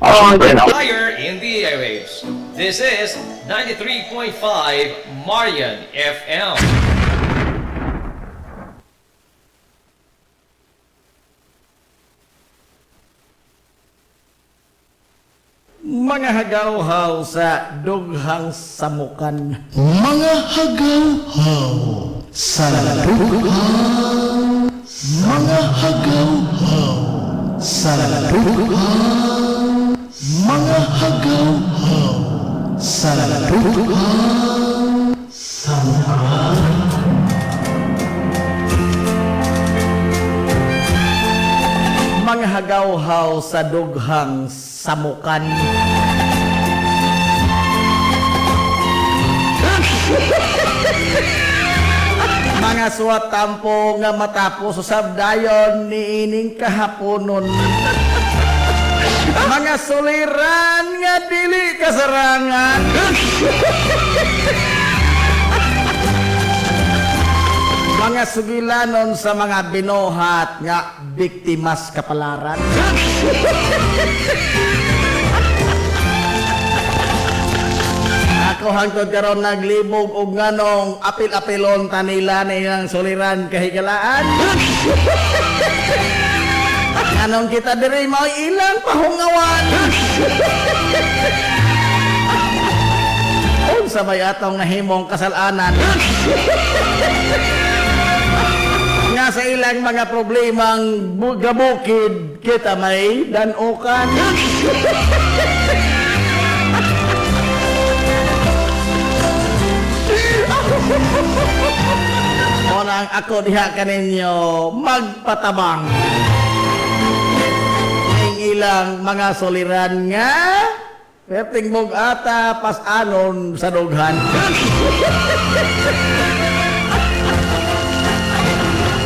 Oh, ganun. Higher in the airwaves. This is 93.5 Marian FM. Mga hagaw-haw sa dughang samukan. Mga hagaw-haw sa dughang, mga hagaw-haw sa dughang, mga hagaw-haw sa dughang, Mga hagaw-haw sa dughang samukan. Mga suwat tampo nga matapos usab dayon niining kahaponon. Mga suliran nga dili kasarangan. Mga sugilanon sa mga binuhat nga biktimas kapalaran. Ako hangtod karon naglibog og nganong apil-apilon tanila na ilang suliran kahigalaan. Nganong kita diri mao ilang pahungawan. Unsa may atong nahimong kasalanan? Nga sa ilang mga problemang gabukid kita may danukan. Unang ako diha kaninyo magpatabang ng ilang mga soliran nga perting mong ata pas-anon sa dughan.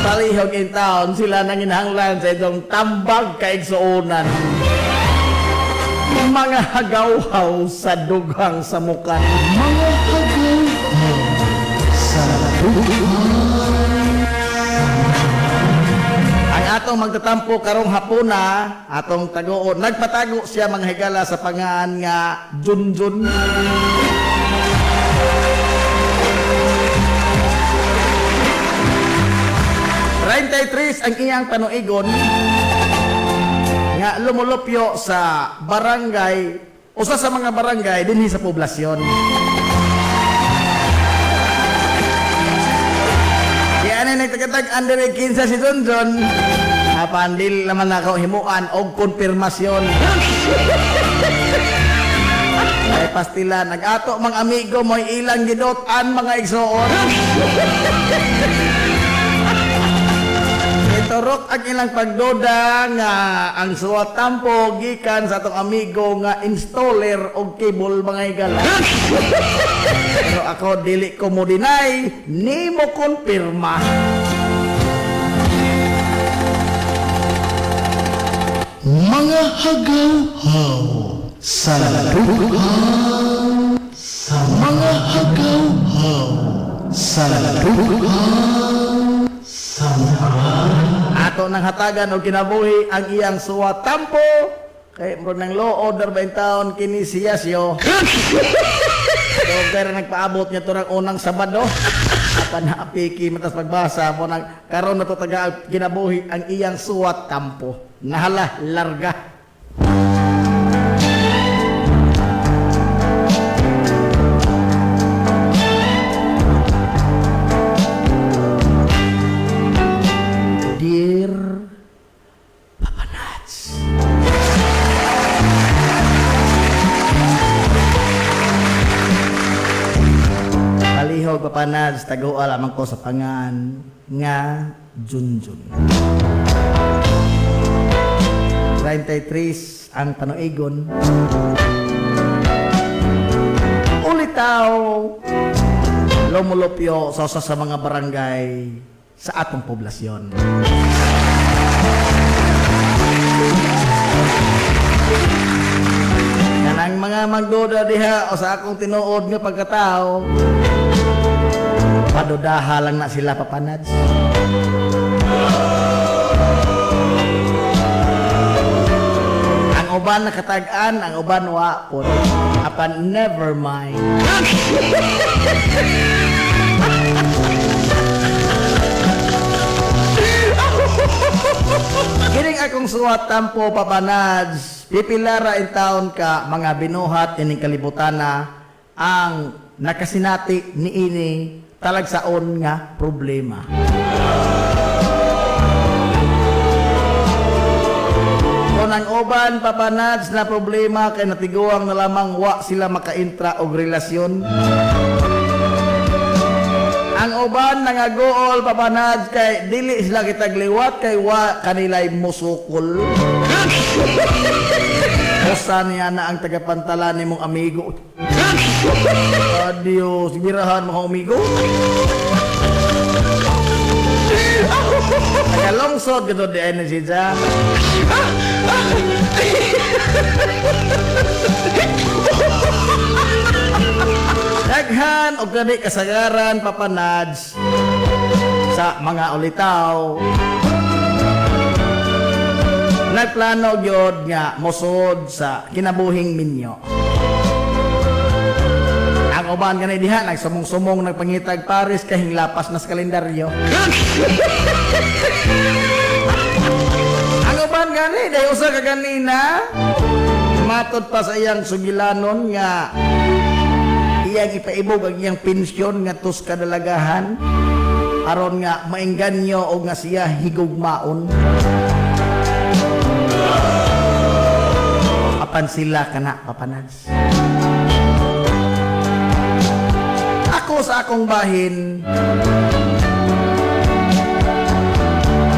Palihog in town sila nanginhanglan sa itong tambag kaigsuunan. Mga hagaw-haw sa dughang samukan. mga hagaw-haw sa dughang. Ang atong magtatampo karong hapuna, atong taguon, nagpatago siya mga higala sa pangaan nga Junjun. Tris ang iyang panuigon nga lumulupyo sa barangay, usa sa mga barangay dinhi sa poblasyon. Kaya ano nagtagatag under 15 si Junjun, pandil naman ako himuan og konfirmasyon. Ay pastila, nag-ato mga amigo mo ilang gidotan mga igsoon. Iturok ang ilang pagdoda nga ang suwat tampo gikan sa atong amigo nga installer og cable mga higala. Pero ako dili ko mo deny, ni mo konfirma. Mga hagaw-haw sa dughang, mga hagaw-haw sa dughang, Ato nang hatagan og kinabuhi ang iyang suwat tampo kay mo nang law order ba in town kini siyasyo. So pero nagpaabot niya turang unang Sabado. Apan apiki matas pagbasa mo nang karon nato taga kinabuhi ang iyang suwat tampo. Nahala larga. Dear Papa Nats, palihog Papa Nats, taguan lamang ko sa pangan nga Junjun. 33 ang panuigon. Ulitaw lumulupyo sa usa sa mga barangay sa atong poblasyon. Kanang mga magduda diha o sa akong tinuod nga pagkatao, padudaha lang na sila Papa Nads. Ang Ang uban nakatag-an, ang uban wa po. Apan never mind. Kining akong suwat tampo papanads, pipilara in town ka mga binuhat ining kalibutana ang nakasinati niini talagsaon nga problema. Kung ang uban papanads na problema kay natiguang na lamang wa sila makaintra og relasyon. Ang uban nangagool papanads kay dili sila kitagliwat kay wa kanilay musukol. Usa niya na ang tagapantala ni mong amigo. Adios, birahan mo amigo. Nagalungsod ka doon di energy dyan. Daghan o gani kasagaran papanads sa mga ulitaw. Nagplano gyud nga mosod sa kinabuhing minyo. Ang uban ganay diha nagsumong-sumong nagpangitag Paris kahing lapas na sa kalendaryo. Ang uban gani day usa ka ganina matod pa sa iyang sugilanon nga iyang ipaibog ang iyang pensyon nga tus kadalagahan aron nga maengganyo o nga siya higugmaon. Apan sila kana papanads. Ako sa akong bahin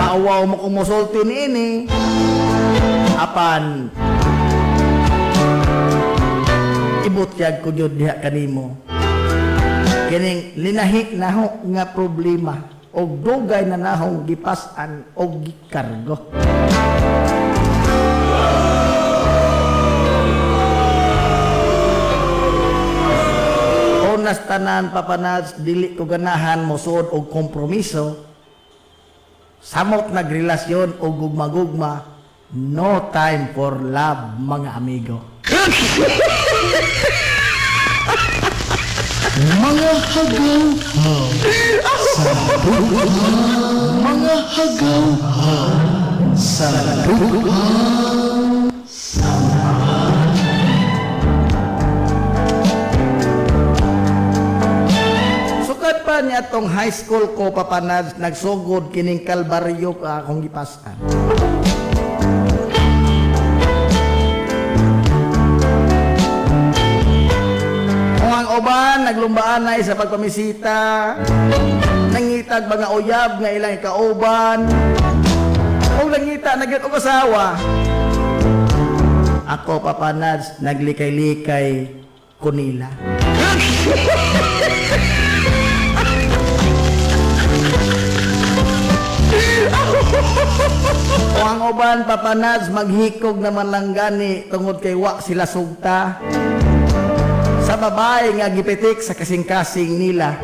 maawaw mo kumusulti niini apan ibutyag ko jud diha kanimo kining linahi naho nga problema og dugay na nahong gipas-an og gikargo. Unas tanan papanads dili ko ganahan mosud og kompromiso samot nagrelasyon og gugma-gugma. No time for love mga amigo. Mga hagaw-haw sa duha. Mga hagaw-haw sa duha. Sukad pa niya tong high school ko papanads nagsugod kining kalbaryo ka akong gipas-an. Uban, naglumbaan na sa pagpamisita, nangitag mga uyab nga ilang ikauban, o nangita nagyan og asawa. Ako papanads, naglikay-likay ko nila. O ang uban papanads, maghikog naman lang gani tungod kay wa sila sugta. Sa babae nga gipitik sa kasing-kasing nila.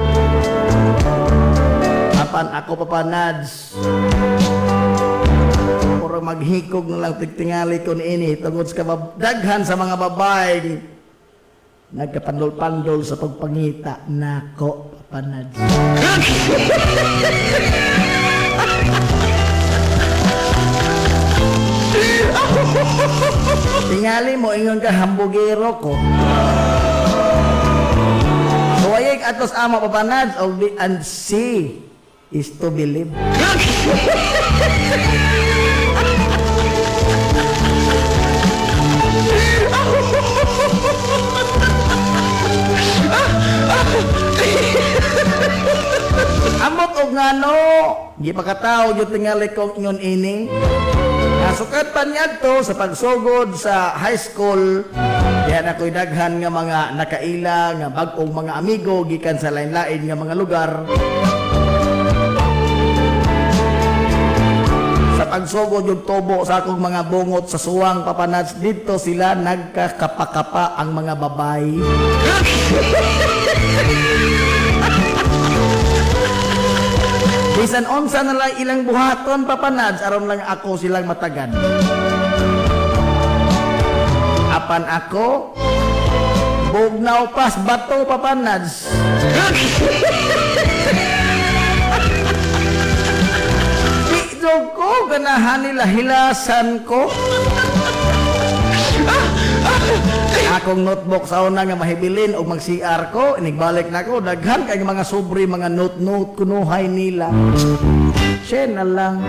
Apan ako papanads puro maghikog na lang tigtingali ko niini tungod sa daghan sa mga babae nagkapandol-pandol sa pagpangita nako papanads. Tingali mo ingon ka hambugero ko. Suwayig atos ama papanads og and see is to believe. Amot og ngano, di pa katao yung tingali kong ingon ini. Nasukat pa niya to sa pagsugod sa high school. Yan ako'y daghan nga mga nakaila, nga bag-ong mga amigo, gikan sa lain-lain nga mga lugar. Sa pagsugod yung tubo sa akong mga bungot sa suwang papanads, dito sila nagkakapakapa ang mga babae. Bisan onsa na lang ilang buhaton papanads aron lang ako silang matagan. apan ako, bugnaw pas bato papanads. Di ko ganahan nila hilasan ko. Akong notebook sa una nga mahibilin o mag-CR ko, inigbalik na ko, daghan kay mga sobre, mga note-note, kunuhay nila. Siya na lang.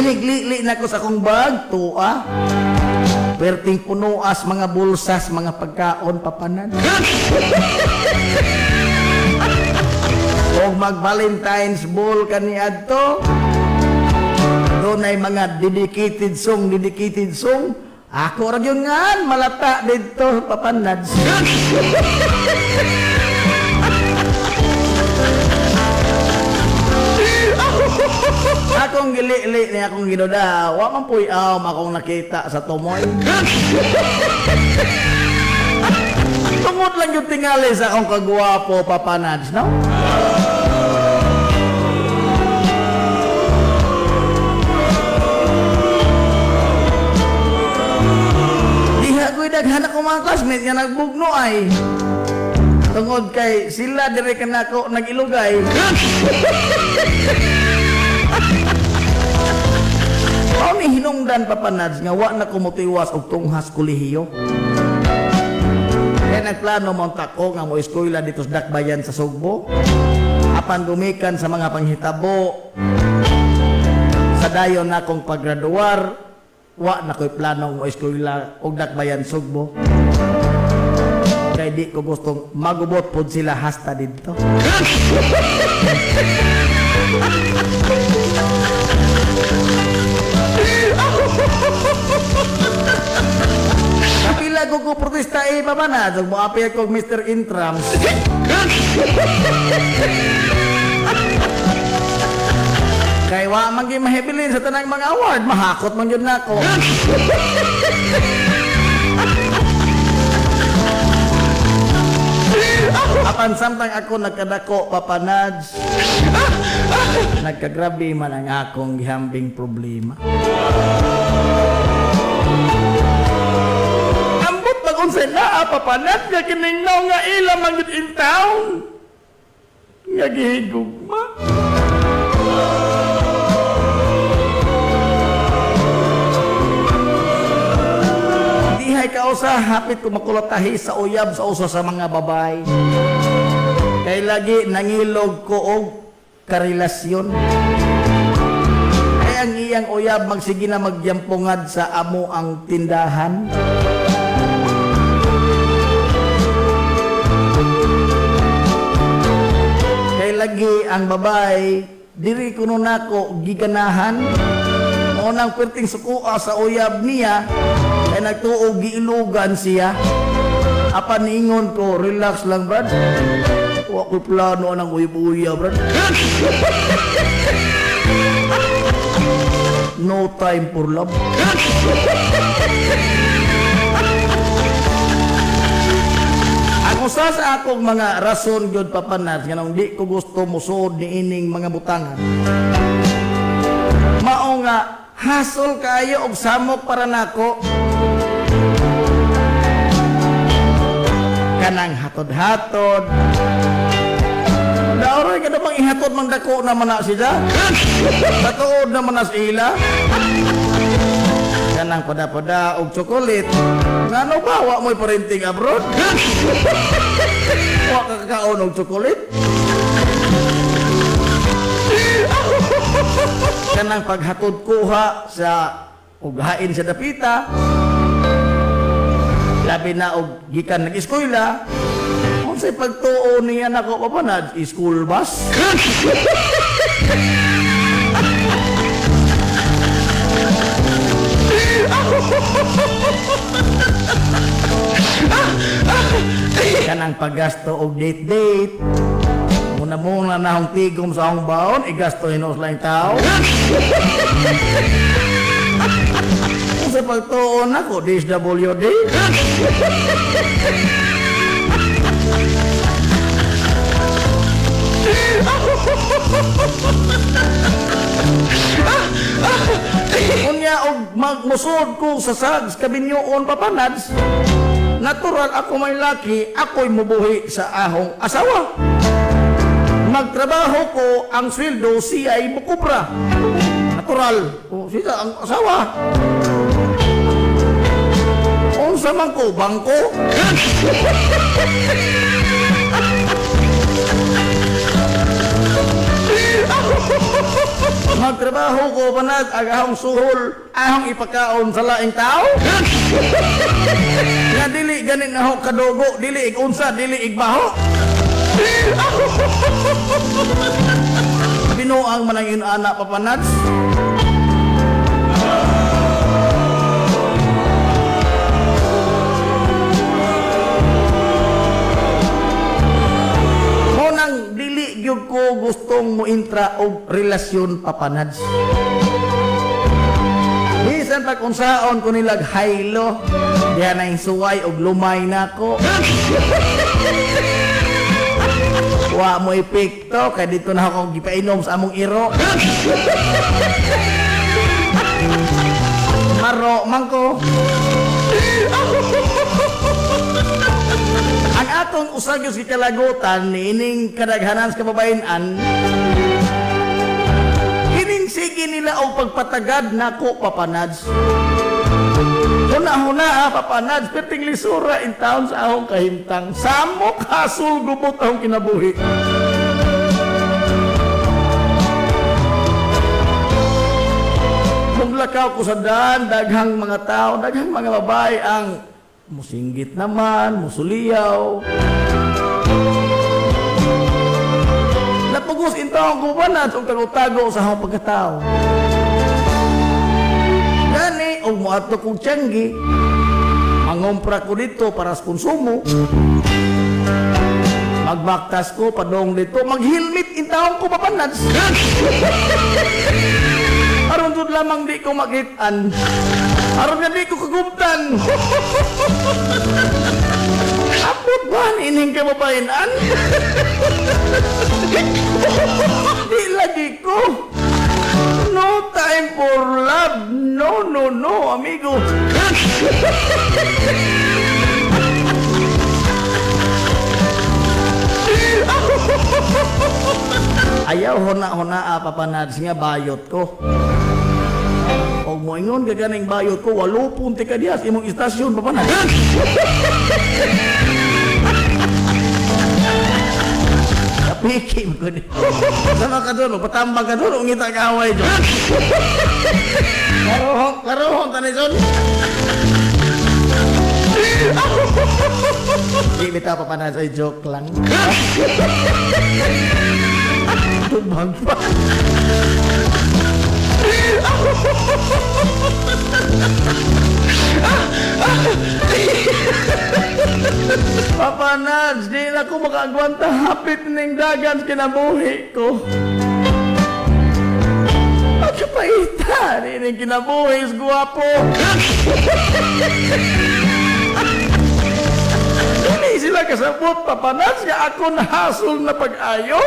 Inigli na ko sa akong bag, tuwa. Perting punuas, mga bulsas, mga pagkaon, papanan. O mag-Valentine's ball kaniad to. Doon ay mga dedicated song. Ako ra yun nga, malata dito, papanads. Akong gili-li ni akong ginuda, wa man puy akong nakita sa tumoy. Tungod lang yung tingali sa akong kagwapo, papanads, no? Daghan ako mga classmate nga nagbugno ay tungod kay sila dire ka na ako nag-ilugay. Mao ni hinungdan papanads nga wa na kumutiwas og tunghas kolehiyo. Kaya nagplano mo tako nga mo eskwela dito sa Dakbayan sa Sugbo. Apan gumikan sa mga panghitabo sa dayon na akong paggraduar. Wa na ko'y planong mo eskwela og Dakbayan Sugbo. Kaya di ko gustong magubot po sila hasta dito. Kapila ko protesta pamanad, mo apel ko Mr. Intrams. Kay wa man gyud mahibilin sa tanang mga award, mahakot man gyud nako. Apan samtang ako nagkadako papanads, nagkagrabe man ang akong gihambing problema. Ambot pag unsay naa papanads nga kiningnaw nga ila man gyud in town. Nga gihigugma. Dihay kausa hapit ko makulatahi sa uyab sa uso sa mga babay. Kay lagi nangilog ko og karelasyon. Kay ang iyang uyab magsige na magyampungad sa amo ang tindahan. Kay lagi ang babay diri kuno nako giganahan. Unang perting sukuha sa uyab niya ay nagtuog giilugan siya. Apan ingon ko, relax lang brad. Wa ko plano ng uyab-uyab brad. No time for love. Ako sa akong mga rason gyud papanas nga nang di ko gusto musod ni ining mga butangan. Mao nga hasol kayo og samok para nako. Kanang hatod-hatod. Daoray ka bang ihatod man dako naman na siya? Batuod naman na sila. Kanang pada-pada og chocolate. Ngano ba wa mo'y parenting abroad? Wa ka kakaon og chocolate? Kanang paghatod kuha sa ughain sa dapita, labi na og gikan nag-eskwela, unsay pagtuo niya nako papanad school bus. Kanang paggasto og date muna na akong tigom sa akong baon, igasto hinos lang tao. Kung sa pagtuon ako, DSWD. magmusod ko sa sags kabinyoon papanads, natural ako may laki, ako'y mubuhi sa ahong asawa. Magtrabaho ko, ang sweldo siya ay mukubra. Natural, siya ang asawa. Unsa man ko, bangko? Magtrabaho ko panag agahong suhol, ahong ipakaon sa laing tao. Nga dili ganin na ho kadugo, dili ig unsa, dili ig baho. Binuang man ang yun anak papanads. Munang dili gyud ko gustong mointra og relasyon papanads. Bisan pag unsaon ko nilag haylo, diha na suway og lumay nako. Wa mo epekto kay dito na ako gipainom sa among iro. Maro man ko. Ang atong usagos gikalagutan ining kadaghanan sa kababayen-an, kining sige nila og pagpatagad nako papanads. Huna-huna papanads, perting lisura in town sa ahong kahimtang. Samok hasul gubot ahong kinabuhi. Muglakaw ko sa daan, daghang mga tao, daghang mga babae ang musinggit naman, musuliyaw. Napugos in taong kupanads og tago-tago sa ahong pagkatao. Gani, o muato kong tiyanggi, mangompra ko dito para sa konsumo, magbaktas ko, padong dito, maghilmit in taong ko papanads. Aron doon lamang di ko makitaan, aron nga di ko kagumtan. Apot ba ining kababayan-an? Di lagi ko. No time for love. No, no, no, amigo. Ayaw hona-hona papanads nga bayot ko. O mo ingon gaganing bayot ko, 80 tika dias imong istasyon papanads. Piki mo ko ni. Sama ka doon, patambag ka doon, ngita ka away doon. Karohong, tanison. Di bita pa panas ay joke lang. Tubag pa. Papanads, di na ko makagwanta hapit ning dagan kinabuhi ko. Pagkapaita, di ning kinabuhi is guwapo. Dili sila kasabot, papanads, nga ako nahasol na pag-ayo.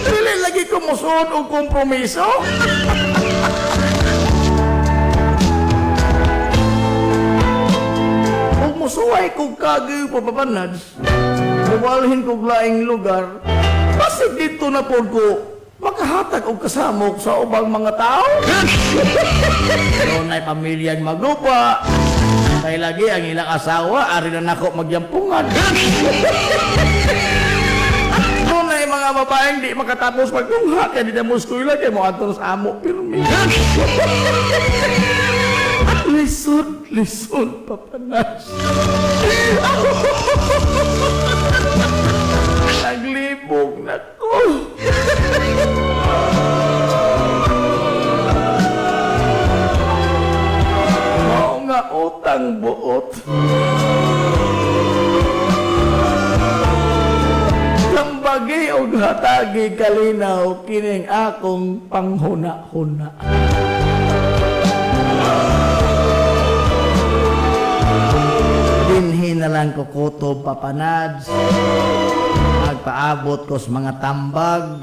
Dili lagi ko musod o kompromiso. Musuway kong kagay papapanads, buwalhin kong laing lugar, basig dito na po ko makahatag og kasamok sa ubang mga tao. Noon ay pamilyang magupa, kay lagi ang ilang asawa, ari na nako magyampungan. Noon ay mga babaeng di makatapos magtungha, kaya di na muskuila, kaya mo atos amo pirmi. Lisod, papanads. Naglibog na ko. Mao nga utang buot. Kambagi o hatagi kalinaw kining akong panghuna-huna. Dinhi na lang ko kutob papanads, magpaabot ko sa mga tambag,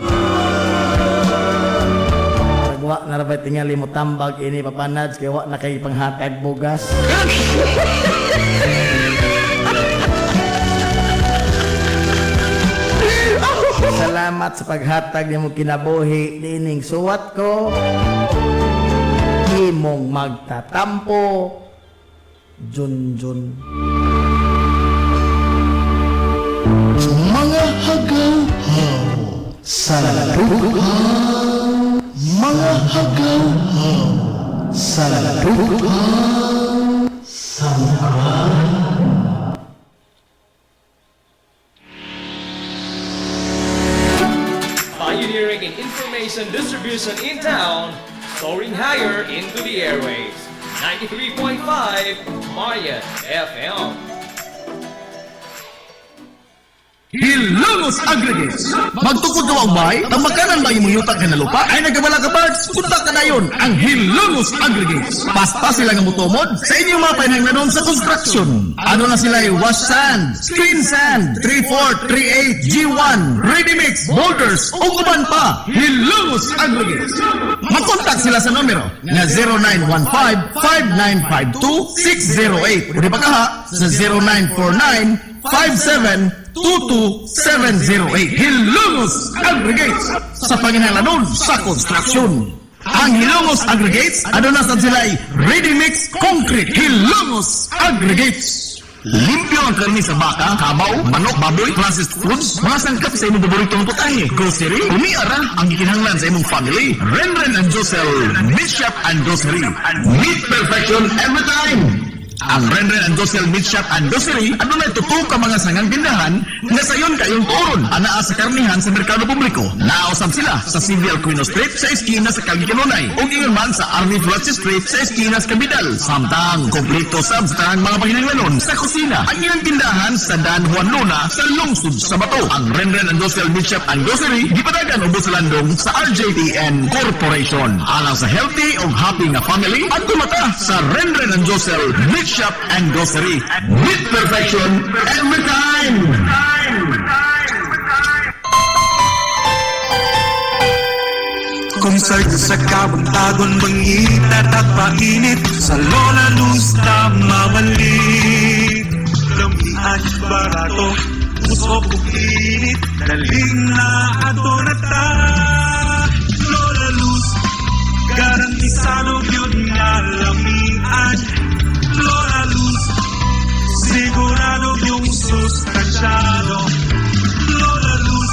wa na rabay tingali mo tambag ini papanads kay wa na kay panghatag bugas. Salamat sa paghatag nimo kinabuhi dining suwat ko. Imong magtatampo Junjun. Mga hagaw-haw sa dughang, mga hagaw-haw sa dughang, sa Pioneering in information distribution in town, soaring higher into the airwaves. 93.5 Marian FM. Hilongos Aggregates. Magtukod ka bay, ang makanan ba imong yutak na lupa ay nagabala ka parts, kunta ka na yun ang Hilongos Aggregates. Basta sila nga mutomod sa inyong mga pinanglanon sa construction. Ano na sila ay wash sand, screen sand, 3-4, 3-8, G1, ready mix, boulders, o kuban pa. Hilongos Aggregates. Mag-contact sila sa numero na 0915-5952-608. O di ba kaha sa 0949-5722-708. Hilongos Aggregates sa panginalanon sa construction. Ang Hilongos Aggregates, ano na sa sila ay ready mix concrete. Hilongos Aggregates. Limpyo ang karni sa baka, kabaw, manok, baboy, processed foods, mga sangkap sa imong paboritong putahe, grocery, umiara ang gikinahanglan sa imong family. Renren and Josel, Meat Shop and Grocery. Meat perfection every time. Ang Renren and Josel Meat Shop and Grocery, ano na itutok ka mga sangang tindahan na sayon kayong turon, anaa sa karnihan sa merkado publiko. Naosab sila sa Civil Quino Street sa eskina sa Calgicanonay o ingon man sa Army Fletcher Street sa eskina sa Cabidal. Samtang kompleto sab sa tanang mga pahinanglanon sa kusina. Ang ilang tindahan sa Dan Juan Luna sa lungsod sa Bato. Ang Renren and Josel Meat Shop and Grocery gipadagan ubos sa landong sa RJTN Corporation. Alang sa healthy o happy nga family at tumata sa Renren and Josel Meat Shop and Grocery. Meat perfection every time. Kung sa kabuntagon bangitan at painit sa Lola Luz na mabalik. Lamihan barato, puso init, daling na ato na ta. Lola Luz, garantisado yun nga lamihan. Lola Luz, sigurado yung sustansyado. Lola Luz,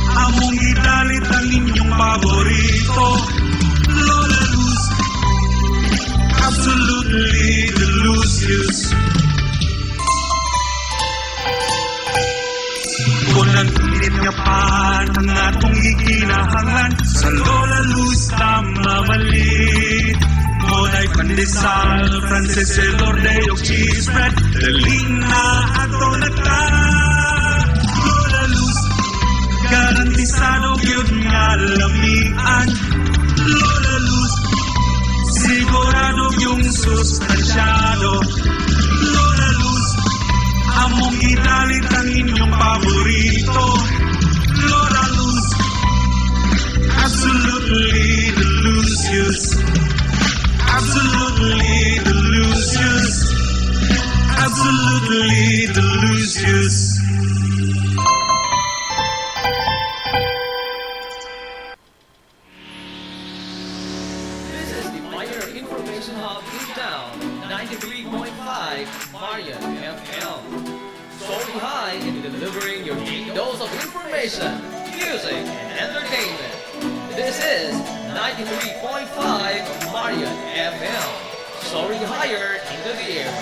among idalit ang inyong paborito. Lola Luz, absolutely delicious. Kung nag-init nga pa ang atong ikinahanglan sa Lola Luz na mamalit. Monay pandesal, Frances Elorde o cheese bread, daling na ato na ta. Lola Luz, garantisado yun nga lamian. Lola Luz, sigurado yung sustansyado. Lola Luz, among idalit ang inyong paborito. Lola Luz, absolutely delicious. Absolutely delicious. Absolutely delicious. This is the Pioneer Information Hub in town, 93.5 Marian FM. Soaring high in delivering your daily dose of information, music, and entertainment. This is 93.5 Marian FM. Soaring higher into the air.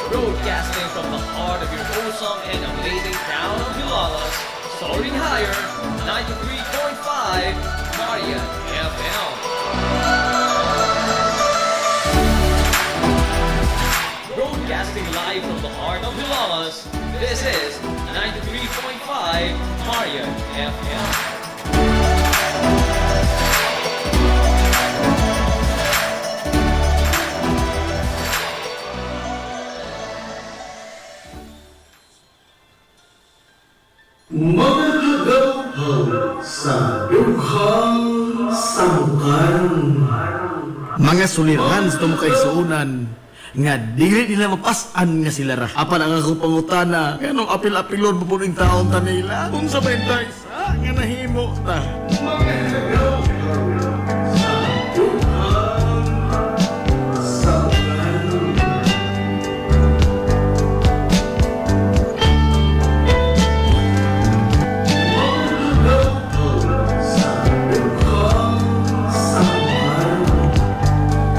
Broadcasting from the heart of your wholesome and amazing town of Hilalas, soaring higher, 93.5 Marian FM. Broadcasting live from the heart of Hilalas, this is 93.5 Marian FM. Mga hagaw sa dukhang samukan. Mga suliran sa itong kaisuunan nga dili nila mapasan nga sila ra. Apan ang akong pangutana, kanong apil-apilon mo po ng taon ta nila? Kung sa bentay sa nga nahimo ta. Mga hagaw sa dukhang samukan.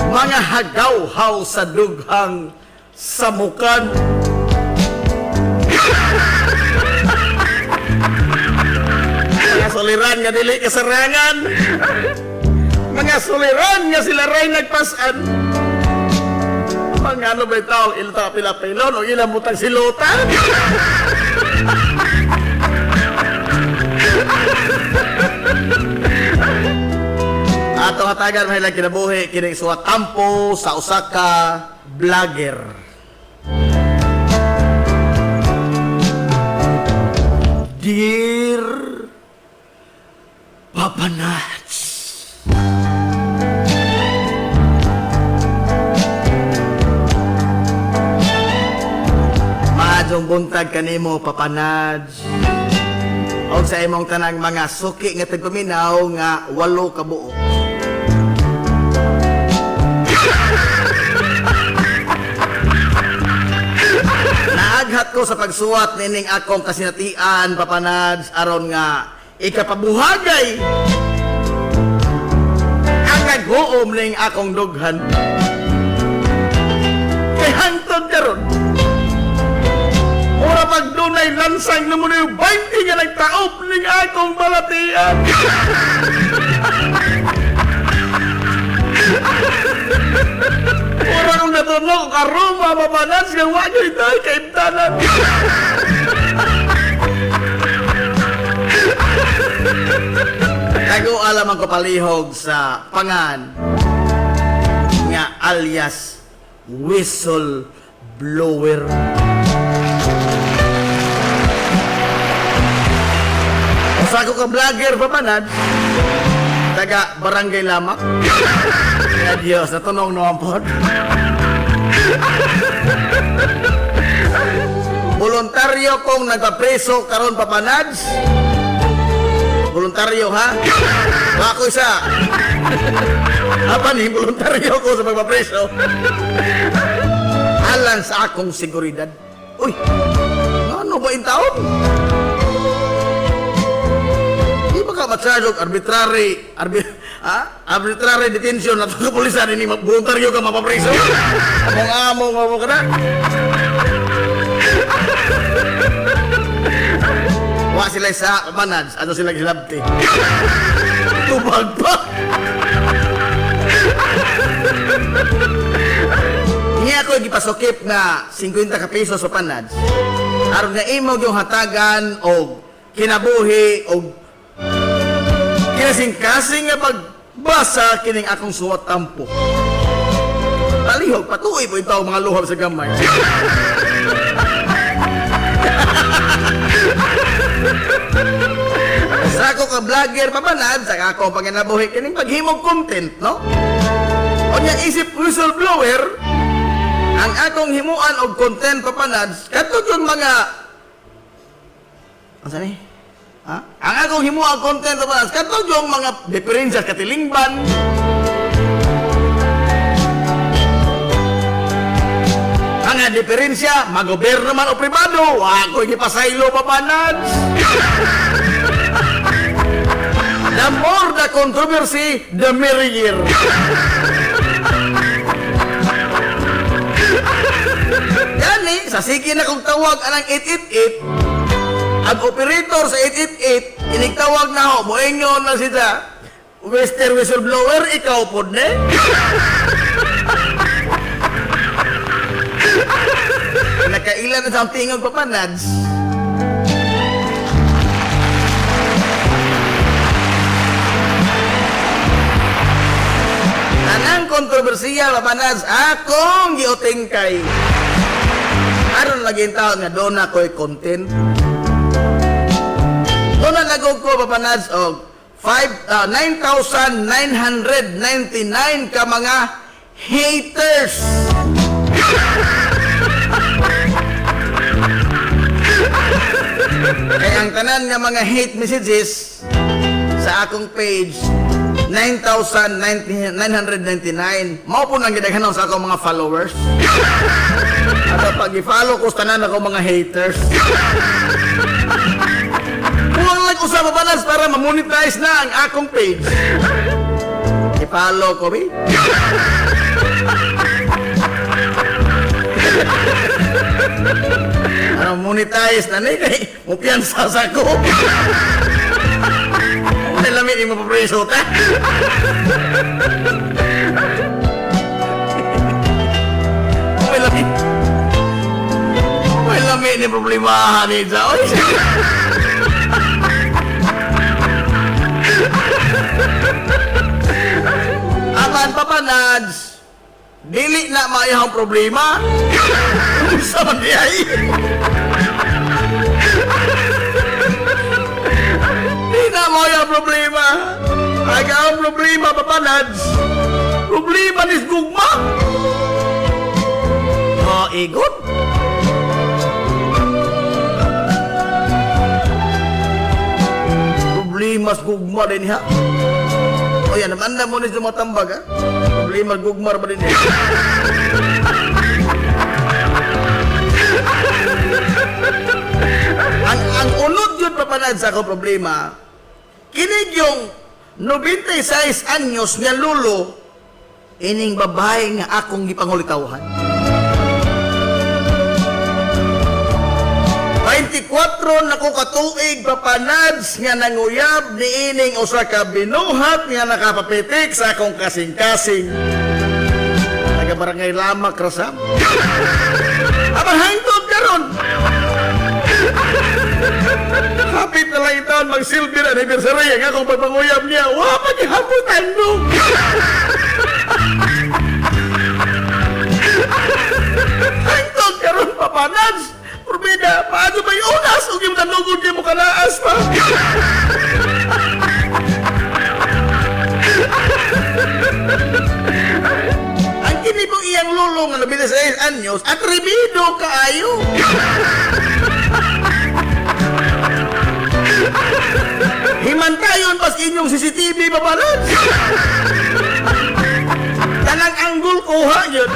Mga hagaw-haw sa dughang samukan. Mga suliran nga dili kasarangan. Mga suliran nga sila ray nagpasan. Mga ano ba ito? Ilang pilapilon o ilang butang silutan? Ato hatagan mahilang kinabuhi kining suwatampo sa usaka vlogger. Dear Papa Nats, maadong buntag kanimo Papa Nats. O sa imong tanang mga suki nga tagpaminaw nga 8 ka buok. Naaghat ko sa pagsuwat nining akong kasinatian, Papa Nads, aron nga ikapabuhagay ang nag-uom ning akong dughan. Kay hangtod karon, ora magdunay lansang na muna yung 20 nga nagtaop ning akong balatian. Ora kong natunog karuma mabanas nga wagyo ito'y kaimtanan. Tago alam ang kapalihog sa pangan nga alias whistle blower. Sa ako ka vlogger papanad, taga Barangay Lamak. Kaya Diyos, natunong no ampod. Voluntaryo kong nagpapreso karon papanads. Voluntaryo ha? Ako isa. Apa ni voluntaryo ko sa pagpapreso? Alang sa akong seguridad. Uy, ano ba yung taon? Di ba ka masyadong arbitrary detention at kapulisan ini voluntaryo ka mapapreso? Among ka na. Wa sila sa manads, ano sila gilabti. Tubag pa. Niya ako gipasokip na 50 ka pesos sa panads. Aron nga imo yung hatagan o kinabuhi o kinasing-kasing nga pagbasa kining akong suwat tampo. Talihog, patuloy po ito mga luhab sa gamay. Sa ako ka vlogger papanad, sa ako panginabuhi kining paghimog content, no? O niya isip whistleblower, ang akong himuan og content papanad, katong yung mga... Ano saan eh? Ha? Ang akong himuan og content papanad, katong yung mga diferensya katilingban, ang diferensya, magoberno man o pribado, ako ipasaylo papanad. The more the controversy, the merrier. Yani, sa sige na kong tawag anang 888, ang operator sa 888, inigtawag na ho, moengon na siya, Mr. Whistleblower, ikaw po ne? Nakailan na sa tingog papanads. Anang kontrobersiya papanads, akong giutingkay. Aron lagi tao nga doon ako'y content. Doon na nagog ko papanads og 9,999 ka mga haters. Kaya ang tanan nga mga hate messages sa akong page 9,999 mao po nang gidaghanon sa akong mga followers. At pag i-follow ko sa tanan ako mga haters. Huwag lang usap papanas para ma-monetize na ang akong page. I-follow ko, bi? Ano, monetize na ni kay mupiyansa sa ko. May lamit ni mapapreso ta. May lamit. May lamit ni problemahan ni Sa. Oy. Aman papanads, dili na maayahang problema. Sa man di ay. Di na maayahang problema. Aga ang problema papanads. Problema ni gugma. Igot. Problema sa gugma din ha. O yan, naman na mo ni sumatambag ha. Problema gugmar ba din eh. ang unod yun papanad sa akong problema, kinig yung 96 anyos nga lulo, ining babae nga akong gipangulitawhan. 24 na ko katuig papanads nga nanguyab ni ining usa ka binuhat nga nakapapitik sa akong kasing-kasing. Taga barangay Lamak Rasam. Abang hangtod karon. Hapit na lang itaon mag-silver anniversary ang akong pagpanguyab niya. Wa paghabutan mo. Hangtod karon papanads. Purbida, paano ba yung unas? Huwag yung nanugod niya mo kanaas pa. Ang kinibong iyang lulong na 16 anyos, atrebido kaayo. Himantayon pas inyong CCTV papalan. Tanang anggol kuha yun.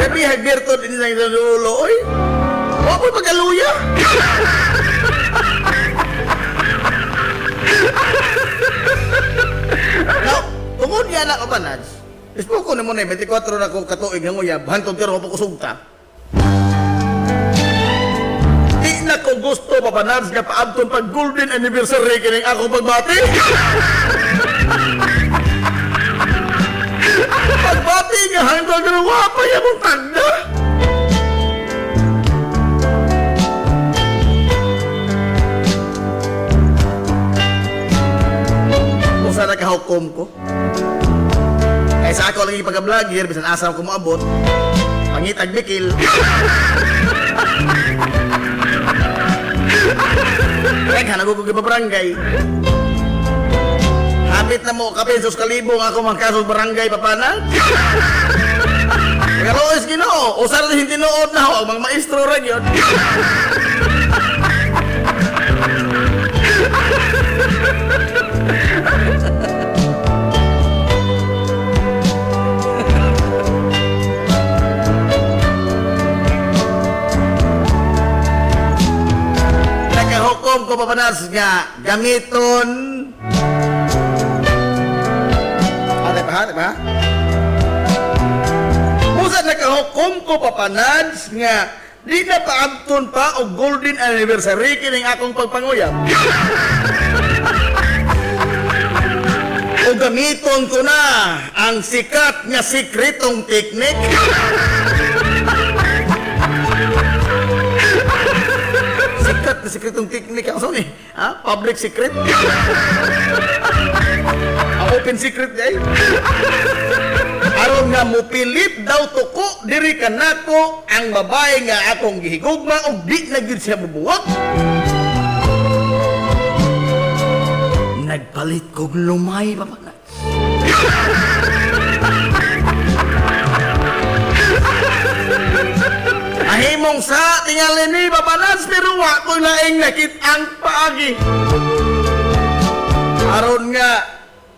Tapi hagberto din lang sa lulo, oy. Huwag mo'y pagkaluya. Now, tungod niya na kapanads, ispo ko na muna 24 na ko katuig ng uyab, hantong tiro ko kusugta. Di na ko gusto papanads nga paabton pag golden anniversary kining akong pagbati. Pagbati nga hanggang ganun wapa yan mong tagda. Kung saan nakahukom ko, kaya sa ako lang yung pagka-vlogger, bisan asam ko maabot, pangitag bikil. Kaya hanagugo ka barangay. Hapit na mo kapensos kalibong ako magkasos barangay papanan. Kagaluis Ginoo, usar na hindi nood na ho, mga maestro rin yun. Nakahukom ko papanas nga gamiton. Diba? Musa nakahukom ko papanads nga di na paabton pa o golden anniversary kining akong pagpanguyab. O gamiton ko na ang sikat nga sikretong teknik. Sikat na sikretong teknik ang saan eh? Ha? Public secret? Open secret day. Aron nga mupilit daw tuko diri kanako ang babae nga akong gihigugma og di na gyud siya bubuwag. nagpalit kog lumay, Papa Nads. Ahimong sa tingali ni Papa Nads, pero wa ko laing nakit ang paagi. Aron nga,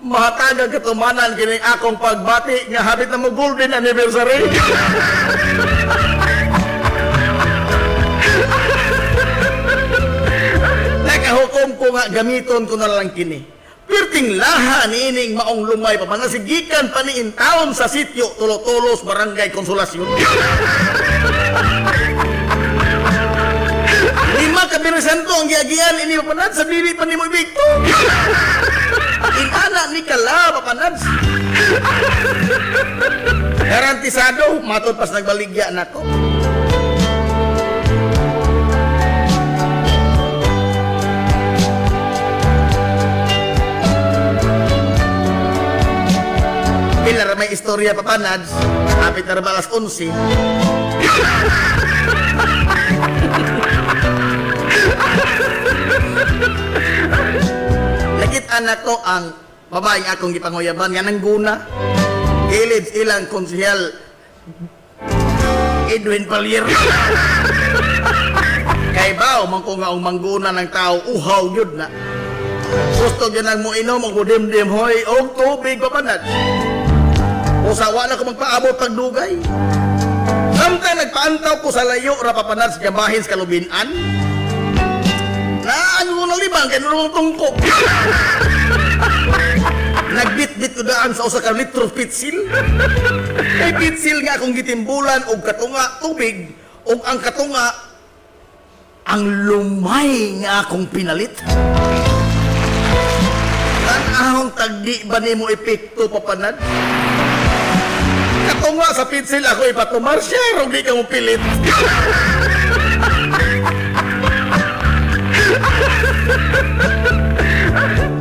mahatagang katumanan kining akong pagbati nga habit na mo golden anniversary. Nakahukom ko nga gamiton ko na lang kini. Pirting laha ni ining maong lumay pa panasigikan pa ni intawon sa sityo Tulo-Tulos, Barangay Konsolasyon. 5% ang giagian ini Papanad sa dili pa ni mo ibigto. Inana ni kala Papanad. Garantisado matod pas nagbaligya nako. Pilar may istorya Papanad. Hapit na alas 11. Nakit anak ko ang babaeng akong gipanguyaban nga nangguna. Gilid ilang konsehal Edwin Palier. Kay bao man ko nga ang mangguna ng tao uhaw yun na. Gusto dyan ang mo inom ang kudimdim hoy og tubig Papanad. Usawa na ko magpaabot pagdugay. Samtang nagpaantaw ko sa layo ra Papanad sa gabahin sa kalubinan. Na ano mo na libang kaya nung tungkok. Nagbit-bit ko daan sa usa ka litro pitsil. Kay pitsil nga akong gitimbulan og katunga tubig og ang katunga ang lumay nga akong pinalit. Tanahong tagdi ba nimo epekto Papanad? Katunga sa pitsil ako ipatumar siya og di ka mo pilit.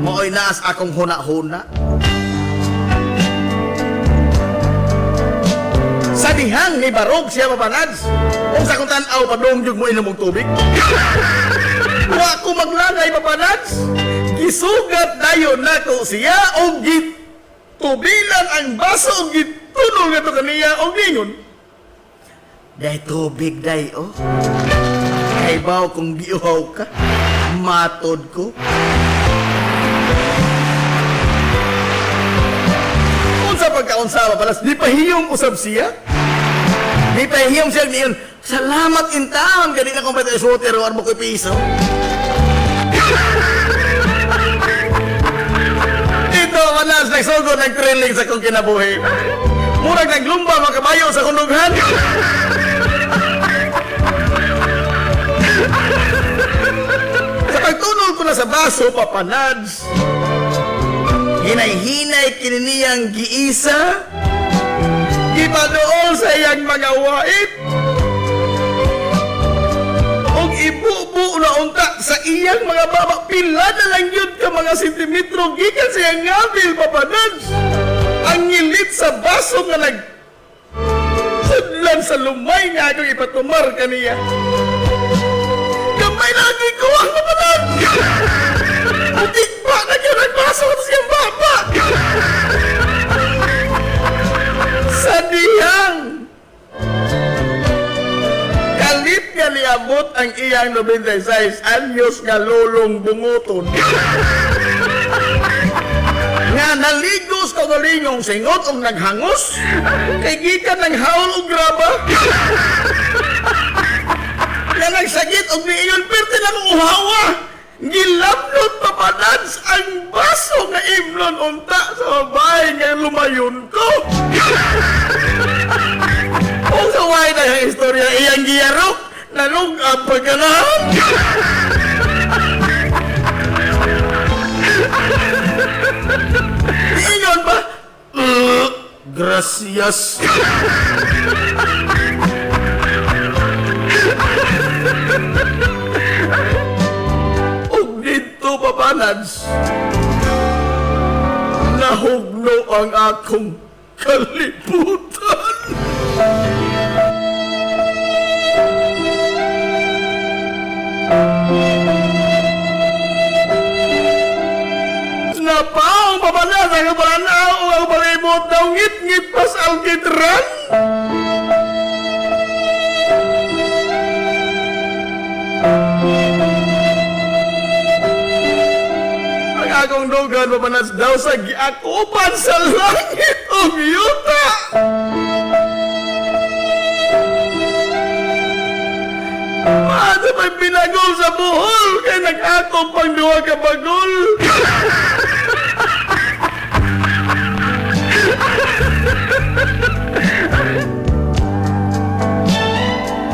Mooy naas akong huna-huna. Sa dihang ni Barog siya Papanad. Kung sa kong tanaw padongjog mo inom og tubig. Wa ko maglangay Papanad. Gisugat dayon nato siya og gitubilan ang baso og gitunol nga to kaniya og ningon. Day tubig day oh. Kay baw kung giuhaw ka, matod ko. Unsa pagkaunsa Papanas, di pahiyong usab siya. Di pahiyong siya niyon. Salamat intaon gani na kung pwede isoter or mo ko piso. Dito Papanas, nagsugod nag-trailing sa kong kinabuhi. Murag naglumba makabayo sa kundughan. Sa pagtunol ko na sa baso, Papanad, hinay-hinay kininiyang giisa, gipadool sa iyang mga wait, og ibubu na unta sa iyang mga baba, pila na lang yun ka mga sentimetro, gikan sa iyang ngabil, Papanad, ang ngilit sa baso nga sudlan sa lumay nga akong ipatumar kaniya. Gamay lagi ko ang Papanad! Butik pa na yun ang baso at siyang baba! Sa diyang kalit nga niabot ang iyang 96 anyos nga lolong bunguton. Nga naligos ka galingong singot o naghangos kay gikan ng haol o graba nga nagsagit o niiyon perte na mong uhawa gilapnot Papanad ang baso nga imlon unta sa babae nga lumayon ko. Kung sa wain na yung istorya iyang giyarok nalugab pagkanahan. Iyon ba? Gracias. Og dito Papanad, nahugno ang akong kalibutan. ngit-ngit pas alkitran. Ang akong dugan mapanas daw sa giakupan sa langit o yuta. Ano may binagol sa buhol kay nag-akop pang duwa ka bagol.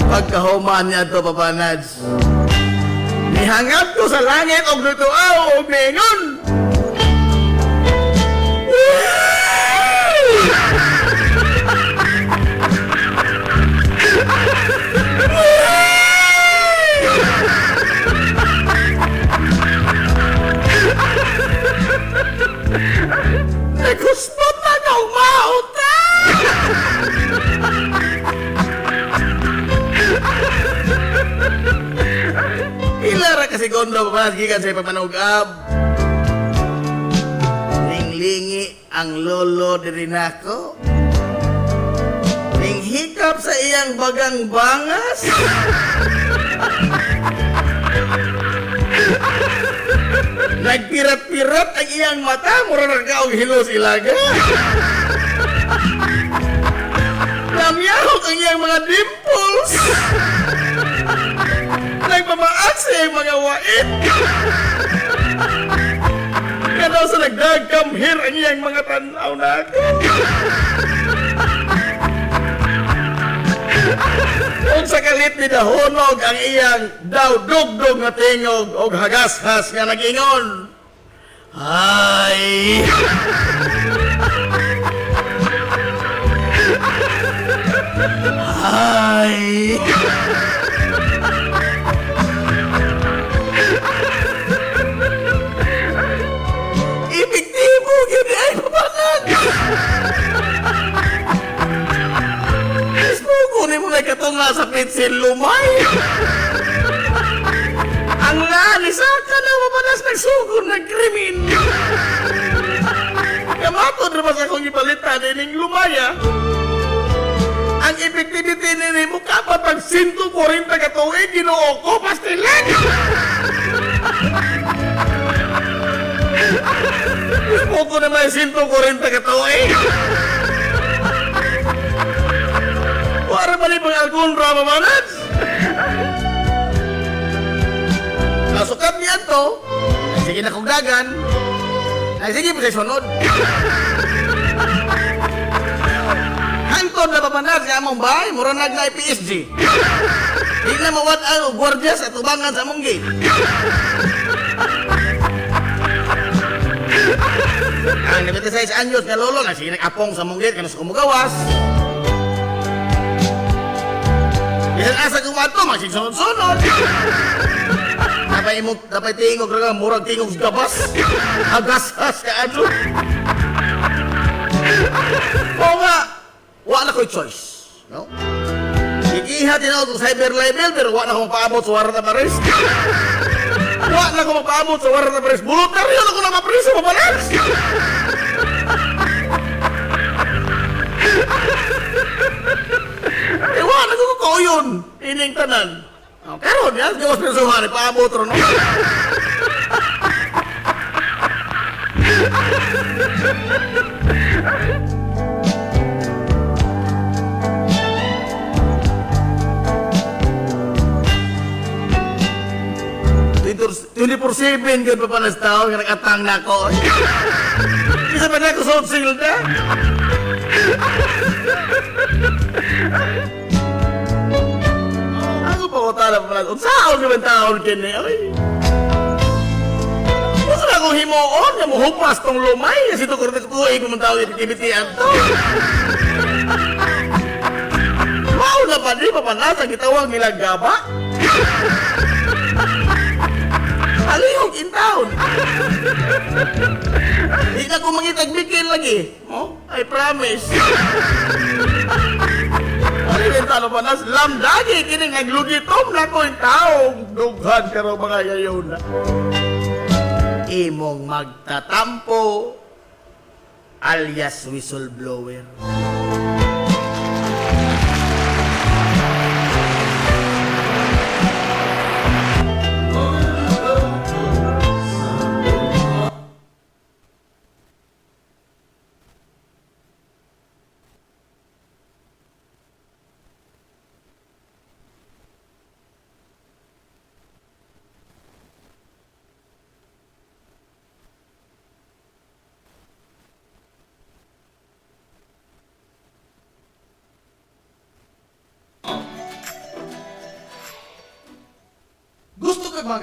Pagkahuman niya to, Papa Nads, nihangap ko sa langit og lutuaw og ningon. Nagkustot na kang mauta! Ilara kasi kondo papanagikan sa ipagmanugab. Linglingi ang lolo diri nako. Ninghikap sa iyang bagang bangas. Nagpirat-pirat ang iyang mata, mura na ka og hilos ilaga. Namyahok ang iyang mga dimples. Nagmamaak sa iyang mga wait. Kaya daw sa nagdagkamhir ang iyang mga tanaw na ako. Kung sa kalit ni dahonog ang iyang daw dugdog nga tingog og hagashas nga nagingon. Ay! Ay! Epektibo yun ay papangan! Kunin mo na katunga sa pitsin lumay. Ang lanisaka na mapanas nagsugod ng krimin. Kamatod na ba sa akong ipalitan ining lumaya? Ang effectivity nini mo kapat pag 140 katuig ginoo ko pastilan. Gusto ko naman 140 katuig. Para balik mga algundra mamanas. Nasukat niya to. Ay sige na kong dagan. Ay sige pa sa sunod. Hangtod na mamanas sa among bahay. Mura na PSG. Di na mawat ang gwardiya sa tubangan sa among gate. Ang 96 anyos nga lolo na sige nag-apong sa among gate. Kaya sa kumugawas. Bisan asa kumato, masig sunod-sunod. Dapat tingog ka, murag tingog sa gabas. Agas-has ka ano. Oo nga, wala ko'y choice. No? Ikiha tinawag sa cyber level, pero wala ko mapaabot sa warata pares. Wala ko mapaabot sa warata pares. Voluntaryo na ko na mapreso, mapalas. Wala ko yun. Ining tanan. Karon yan, gawas pinasuhan, ipaabot ron. Twenty-4/7 yun pa panas tao, nga nag-atang na ako. Isa pa na ako sa silda. Ako pa ko tala pa pala. Unsaon ka ba taon kini? Ay. Gusto na akong himoon na muhupas tong lumay. Kasi ito kurti-kutuig kung tao yung activity ato. Wow na pa di papanas ang gitawag nila gaba. Alihog in town. Di na ko mangitag-bigil lagi. Oh, I promise. Alihog in town panas. Lamdagi kining naglugitom na ko in town. Dughan ka rin mga yayaw na. Imong magtatampo. alias whistleblower. Gusto ko mga